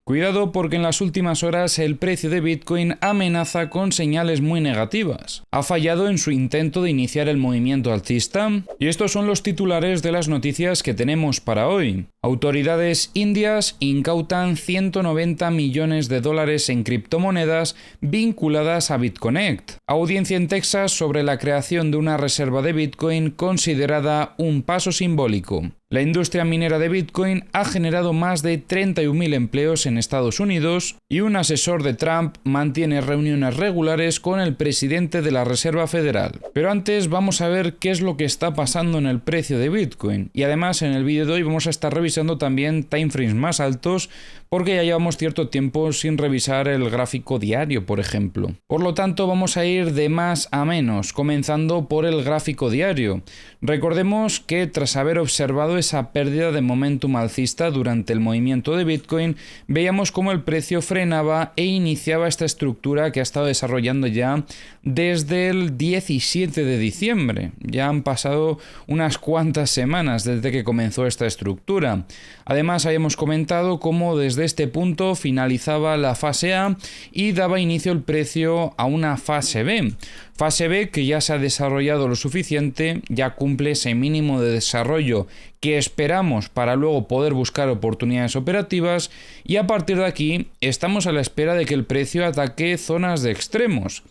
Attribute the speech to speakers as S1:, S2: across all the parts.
S1: Cuidado porque en las últimas horas el precio de Bitcoin amenaza con señales muy negativas. Ha fallado en su intento de iniciar el movimiento alcista y estos son los titulares de las noticias que tenemos para hoy. Autoridades indias incautan 190 millones de dólares en criptomonedas vinculadas a BitConnect. Audiencia en Texas sobre la creación de una reserva de Bitcoin considerada un paso simbólico. La industria minera de Bitcoin ha generado más de 31.000 empleos en Estados Unidos y un asesor de Trump mantiene reuniones regulares con el presidente de la Reserva Federal. Pero antes vamos a ver qué es lo que está pasando en el precio de Bitcoin. Y además en el vídeo de hoy vamos a estar revisando también timeframes más altos porque ya llevamos cierto tiempo sin revisar el gráfico diario, por ejemplo. Por lo tanto vamos a ir de más a menos, comenzando por el gráfico diario. Recordemos que tras haber observado esa pérdida de momentum alcista durante el movimiento de Bitcoin, veíamos cómo el precio frenaba e iniciaba esta estructura que ha estado desarrollando ya desde el 17 de diciembre. Ya han pasado unas cuantas semanas desde que comenzó esta estructura. Además, habíamos comentado cómo desde este punto finalizaba la fase A y daba inicio el precio a una fase B. Fase B que ya se ha desarrollado lo suficiente, ya cumple ese mínimo de desarrollo que esperamos para luego poder buscar oportunidades operativas y a partir de aquí estamos a la espera de que el precio ataque zonas de extremos.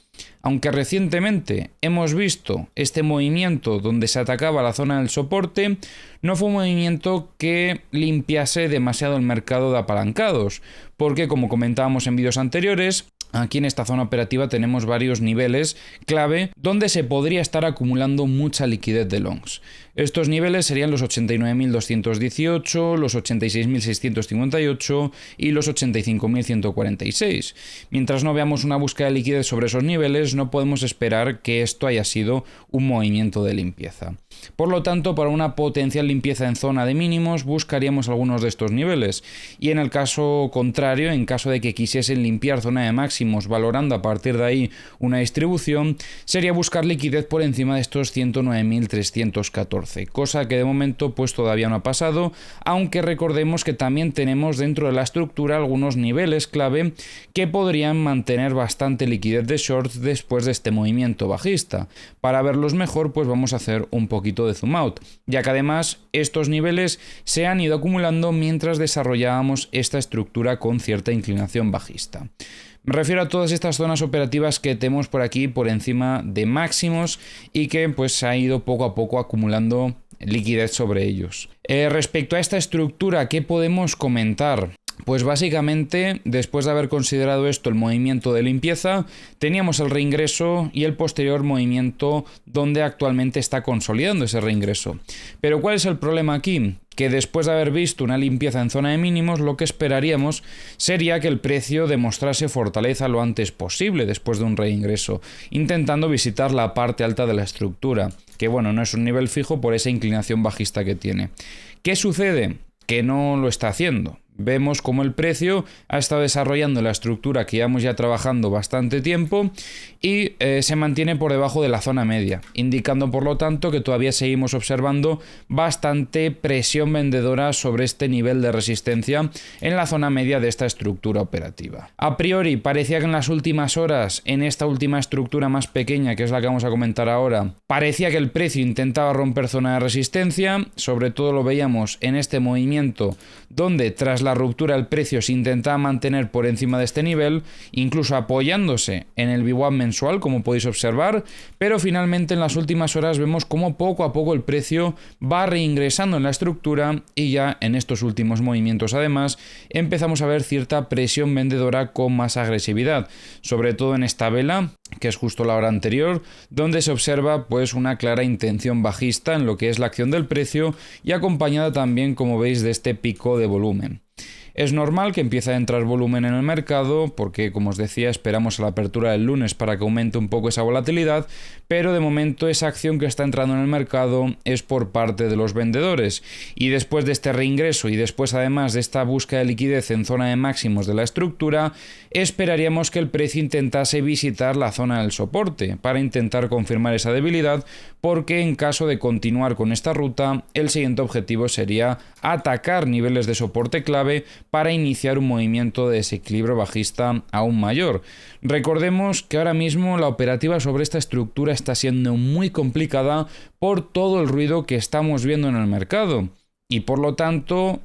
S1: Aunque recientemente hemos visto este movimiento donde se atacaba la zona del soporte, no fue un movimiento que limpiase demasiado el mercado de apalancados, porque como comentábamos en vídeos anteriores, aquí en esta zona operativa tenemos varios niveles clave donde se podría estar acumulando mucha liquidez de longs. Estos niveles serían los 89.218, los 86.658 y los 85.146. Mientras no veamos una búsqueda de liquidez sobre esos niveles, no podemos esperar que esto haya sido un movimiento de limpieza. Por lo tanto, para una potencial limpieza en zona de mínimos, buscaríamos algunos de estos niveles. Y en el caso contrario, en caso de que quisiesen limpiar zona de máximos, valorando a partir de ahí una distribución, sería buscar liquidez por encima de estos 109.314. Cosa que de momento pues todavía no ha pasado, aunque recordemos que también tenemos dentro de la estructura algunos niveles clave que podrían mantener bastante liquidez de shorts después de este movimiento bajista. Para verlos mejor pues vamos a hacer un poquito de zoom out, ya que además estos niveles se han ido acumulando mientras desarrollábamos esta estructura con cierta inclinación bajista. Me refiero a todas estas zonas operativas que tenemos por aquí por encima de máximos y que pues se ha ido poco a poco acumulando liquidez sobre ellos. Respecto a esta estructura, ¿qué podemos comentar? Pues básicamente, después de haber considerado esto el movimiento de limpieza, teníamos el reingreso y el posterior movimiento donde actualmente está consolidando ese reingreso. Pero ¿cuál es el problema aquí? Que después de haber visto una limpieza en zona de mínimos, lo que esperaríamos sería que el precio demostrase fortaleza lo antes posible después de un reingreso, intentando visitar la parte alta de la estructura, que bueno, no es un nivel fijo por esa inclinación bajista que tiene. ¿Qué sucede? Que no lo está haciendo. Vemos cómo el precio ha estado desarrollando la estructura que llevamos ya trabajando bastante tiempo y se mantiene por debajo de la zona media, indicando por lo tanto que todavía seguimos observando bastante presión vendedora sobre este nivel de resistencia en la zona media de esta estructura operativa. A priori parecía que en las últimas horas, en esta última estructura más pequeña, que es la que vamos a comentar ahora, parecía que el precio intentaba romper zona de resistencia, sobre todo lo veíamos en este movimiento donde tras la ruptura el precio se intentaba mantener por encima de este nivel, incluso apoyándose en el VWAP mensual, como podéis observar, pero finalmente en las últimas horas vemos cómo poco a poco el precio va reingresando en la estructura y ya en estos últimos movimientos además empezamos a ver cierta presión vendedora con más agresividad, sobre todo en esta vela, que es justo la hora anterior, donde se observa pues una clara intención bajista en lo que es la acción del precio y acompañada también, como veis, de este pico de volumen. Es normal que empiece a entrar volumen en el mercado porque, como os decía, esperamos a la apertura del lunes para que aumente un poco esa volatilidad, pero de momento esa acción que está entrando en el mercado es por parte de los vendedores y después de este reingreso y después además de esta búsqueda de liquidez en zona de máximos de la estructura, esperaríamos que el precio intentase visitar la zona del soporte para intentar confirmar esa debilidad, porque en caso de continuar con esta ruta, el siguiente objetivo sería atacar niveles de soporte clave para iniciar un movimiento de desequilibrio bajista aún mayor. Recordemos que ahora mismo la operativa sobre esta estructura está siendo muy complicada por todo el ruido que estamos viendo en el mercado. Y por lo tanto,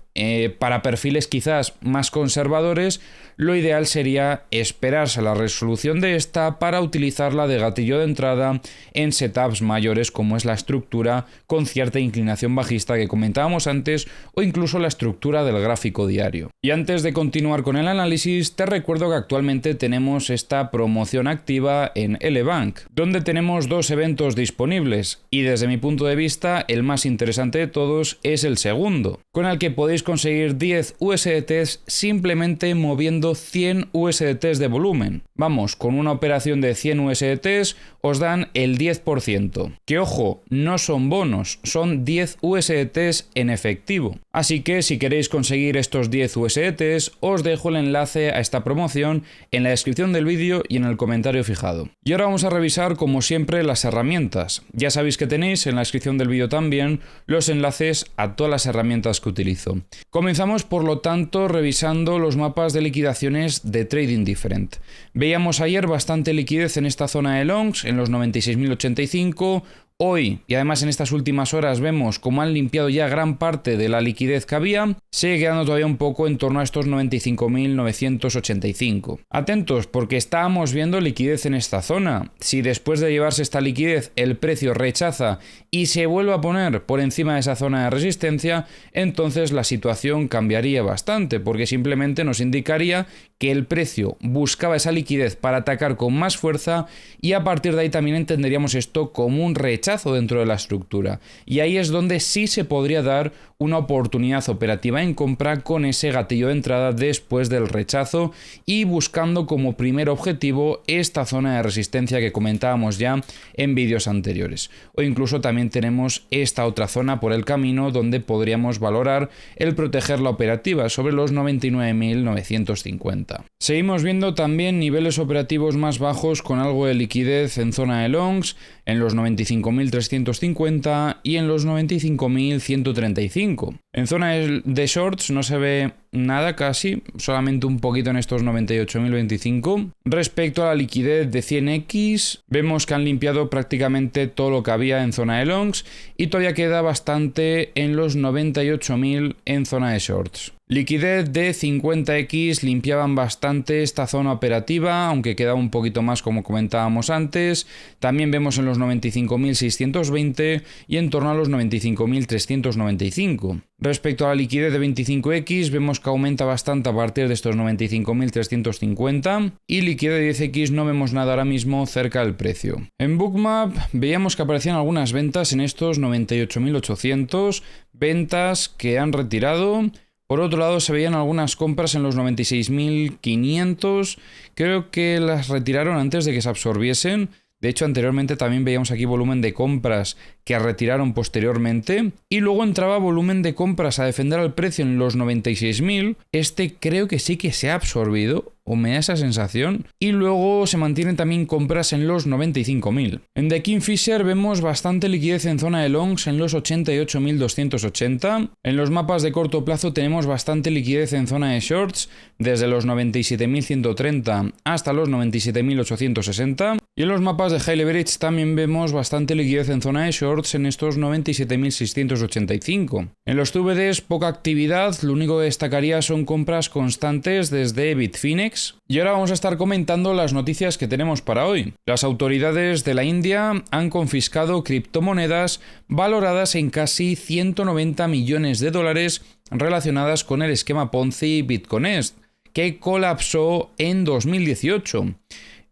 S1: para perfiles quizás más conservadores, lo ideal sería esperarse a la resolución de esta para utilizarla de gatillo de entrada en setups mayores como es la estructura con cierta inclinación bajista que comentábamos antes o incluso la estructura del gráfico diario. Y antes de continuar con el análisis, te recuerdo que actualmente tenemos esta promoción activa en Elebank, donde tenemos dos eventos disponibles y desde mi punto de vista el más interesante de todos es el segundo, con el que podéis conseguir 10 USDTs simplemente moviendo 100 USDTs de volumen. Vamos, con una operación de 100 USDTs os dan el 10%. Que ojo, no son bonos, son 10 USDTs en efectivo. Así que si queréis conseguir estos 10 USDTs, os dejo el enlace a esta promoción en la descripción del vídeo y en el comentario fijado. Y ahora vamos a revisar como siempre las herramientas. Ya sabéis que tenéis en la descripción del vídeo también los enlaces a todas las herramientas que utilizo. Comenzamos por lo tanto revisando los mapas de liquidaciones de Trading Different. Veíamos ayer bastante liquidez en esta zona de longs, en los 96.085. Hoy, y además en estas últimas horas, vemos cómo han limpiado ya gran parte de la liquidez que había, sigue quedando todavía un poco en torno a estos 95.985. Atentos, porque estábamos viendo liquidez en esta zona. Si después de llevarse esta liquidez el precio rechaza y se vuelve a poner por encima de esa zona de resistencia, entonces la situación cambiaría bastante, porque simplemente nos indicaría que el precio buscaba esa liquidez para atacar con más fuerza y a partir de ahí también entenderíamos esto como un rechazo dentro de la estructura. Y ahí es donde sí se podría dar una oportunidad operativa en compra con ese gatillo de entrada después del rechazo y buscando como primer objetivo esta zona de resistencia que comentábamos ya en vídeos anteriores. O incluso también tenemos esta otra zona por el camino donde podríamos valorar el proteger la operativa sobre los 99.950. Seguimos viendo también niveles operativos más bajos con algo de liquidez en zona de longs, en los 95.350 y en los 95.135. En zona de shorts no se ve nada casi, solamente un poquito en estos 98.025. Respecto a la liquidez de 100X, vemos que han limpiado prácticamente todo lo que había en zona de longs y todavía queda bastante en los 98.000 en zona de shorts. Liquidez de 50X limpiaban bastante esta zona operativa, aunque queda un poquito más como comentábamos antes. También vemos en los 95.620 y en torno a los 95.395. Respecto a la liquidez de 25X, vemos que aumenta bastante a partir de estos 95.350 y liquidez de 10X no vemos nada ahora mismo cerca del precio. En Bookmap veíamos que aparecían algunas ventas en estos 98.800, ventas que han retirado. Por otro lado, se veían algunas compras en los 96.500, creo que las retiraron antes de que se absorbiesen. De hecho, anteriormente también veíamos aquí volumen de compras que retiraron posteriormente. Y luego entraba volumen de compras a defender al precio en los 96.000. Este creo que sí que se ha absorbido, o me da esa sensación. Y luego se mantienen también compras en los 95.000. En The Kingfisher vemos bastante liquidez en zona de longs en los 88.280. En los mapas de corto plazo tenemos bastante liquidez en zona de shorts, desde los 97.130 hasta los 97.860. Y en los mapas de High Leverage también vemos bastante liquidez en zona de shorts en estos 97.685. En los CVDs poca actividad, lo único que destacaría son compras constantes desde Bitfinex. Y ahora vamos a estar comentando las noticias que tenemos para hoy. Las autoridades de la India han confiscado criptomonedas valoradas en casi 190 millones de dólares relacionadas con el esquema Ponzi Bitconnect, que colapsó en 2018.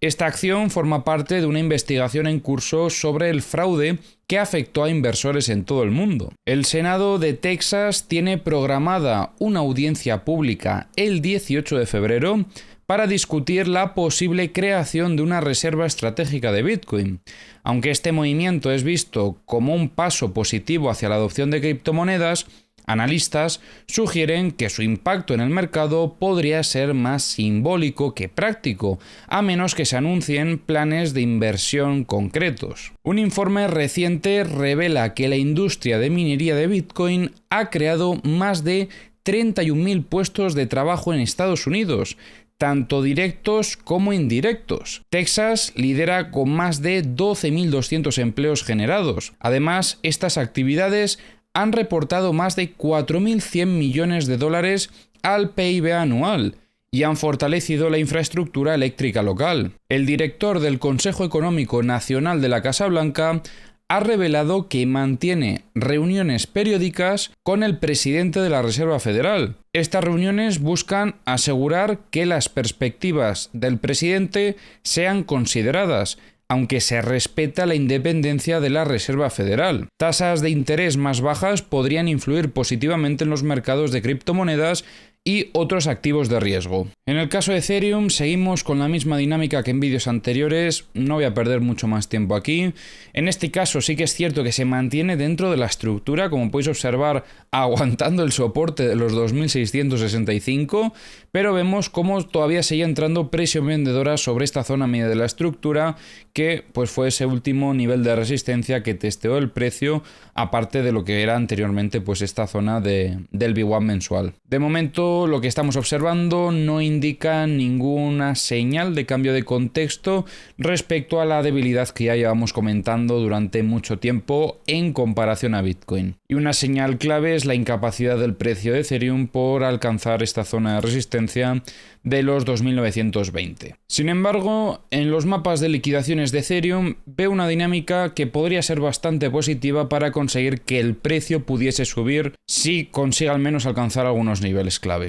S1: Esta acción forma parte de una investigación en curso sobre el fraude que afectó a inversores en todo el mundo. El Senado de Texas tiene programada una audiencia pública el 18 de febrero para discutir la posible creación de una reserva estratégica de Bitcoin. Aunque este movimiento es visto como un paso positivo hacia la adopción de criptomonedas, analistas sugieren que su impacto en el mercado podría ser más simbólico que práctico, a menos que se anuncien planes de inversión concretos. Un informe reciente revela que la industria de minería de Bitcoin ha creado más de 31.000 puestos de trabajo en Estados Unidos, tanto directos como indirectos. Texas lidera con más de 12.200 empleos generados. Además, estas actividades han reportado más de 4.100 millones de dólares al PIB anual y han fortalecido la infraestructura eléctrica local. El director del Consejo Económico Nacional de la Casa Blanca ha revelado que mantiene reuniones periódicas con el presidente de la Reserva Federal. Estas reuniones buscan asegurar que las perspectivas del presidente sean consideradas, aunque se respeta la independencia de la Reserva Federal. Tasas de interés más bajas podrían influir positivamente en los mercados de criptomonedas y otros activos de riesgo. En el caso de Ethereum seguimos con la misma dinámica que en vídeos anteriores, no voy a perder mucho más tiempo aquí. En este caso sí que es cierto que se mantiene dentro de la estructura, como podéis observar, aguantando el soporte de los 2.665, pero vemos cómo todavía sigue entrando presión vendedora sobre esta zona media de la estructura, que pues fue ese último nivel de resistencia que testeó el precio, aparte de lo que era anteriormente pues esta zona del VWAP mensual. De momento lo que estamos observando no indica ninguna señal de cambio de contexto respecto a la debilidad que ya llevamos comentando durante mucho tiempo en comparación a Bitcoin. Y una señal clave es la incapacidad del precio de Ethereum por alcanzar esta zona de resistencia de los 2.920. Sin embargo, en los mapas de liquidaciones de Ethereum veo una dinámica que podría ser bastante positiva para conseguir que el precio pudiese subir si consigue al menos alcanzar algunos niveles clave.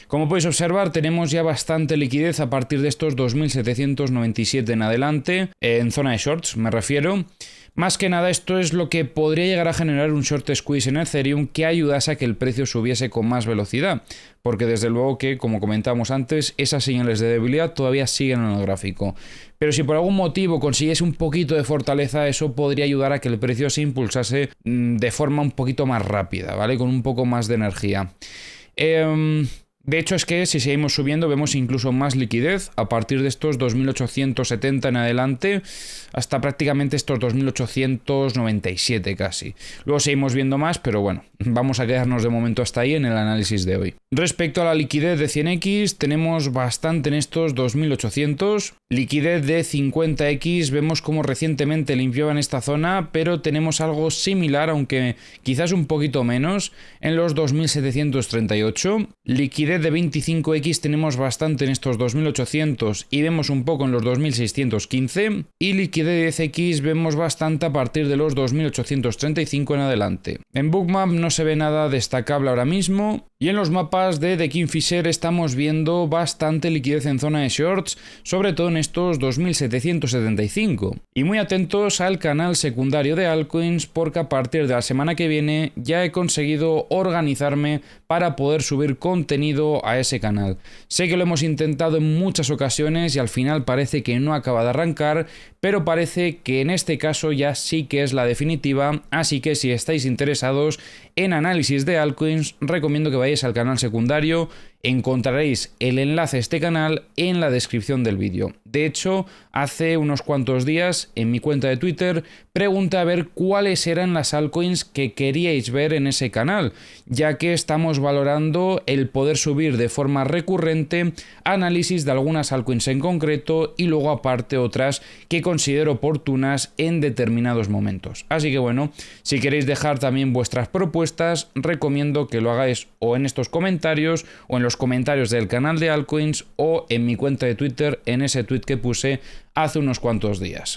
S1: Como podéis observar, tenemos ya bastante liquidez a partir de estos 2.797 en adelante, en zona de shorts me refiero. Más que nada esto es lo que podría llegar a generar un short squeeze en Ethereum que ayudase a que el precio subiese con más velocidad, porque desde luego que, como comentamos antes, esas señales de debilidad todavía siguen en el gráfico. Pero si por algún motivo consiguiese un poquito de fortaleza, eso podría ayudar a que el precio se impulsase de forma un poquito más rápida, ¿vale? Con un poco más de energía. De hecho es que si seguimos subiendo vemos incluso más liquidez a partir de estos 2.870 en adelante hasta prácticamente estos 2.897 casi. Luego seguimos viendo más, pero bueno, vamos a quedarnos de momento hasta ahí en el análisis de hoy. Respecto a la liquidez de 100x, tenemos bastante en estos 2.800. Liquidez de 50x, vemos como recientemente limpiaban esta zona, pero tenemos algo similar, aunque quizás un poquito menos, en los 2.738. Liquidez de 25x tenemos bastante en estos 2.800 y vemos un poco en los 2.615. Y liquidez de 10x vemos bastante a partir de los 2.835 en adelante. En Bookmap no se ve nada destacable ahora mismo. Y en los mapas de The Kingfisher estamos viendo bastante liquidez en zona de shorts, sobre todo en estos 2.775. Y muy atentos al canal secundario de altcoins, porque a partir de la semana que viene ya he conseguido organizarme para poder subir contenido a ese canal. Sé que lo hemos intentado en muchas ocasiones y al final parece que no acaba de arrancar, pero parece que en este caso ya sí que es la definitiva, así que si estáis interesados en análisis de altcoins, recomiendo que vayáis al canal secundario. Encontraréis el enlace a este canal en la descripción del vídeo. De hecho, hace unos cuantos días en mi cuenta de Twitter pregunté a ver cuáles eran las altcoins que queríais ver en ese canal, ya que estamos valorando el poder subir de forma recurrente análisis de algunas altcoins en concreto y luego aparte otras que considero oportunas en determinados momentos. Así que bueno, si queréis dejar también vuestras propuestas, recomiendo que lo hagáis o en estos comentarios o en los comentarios del canal de altcoins o en mi cuenta de Twitter en ese tweet que puse hace unos cuantos días.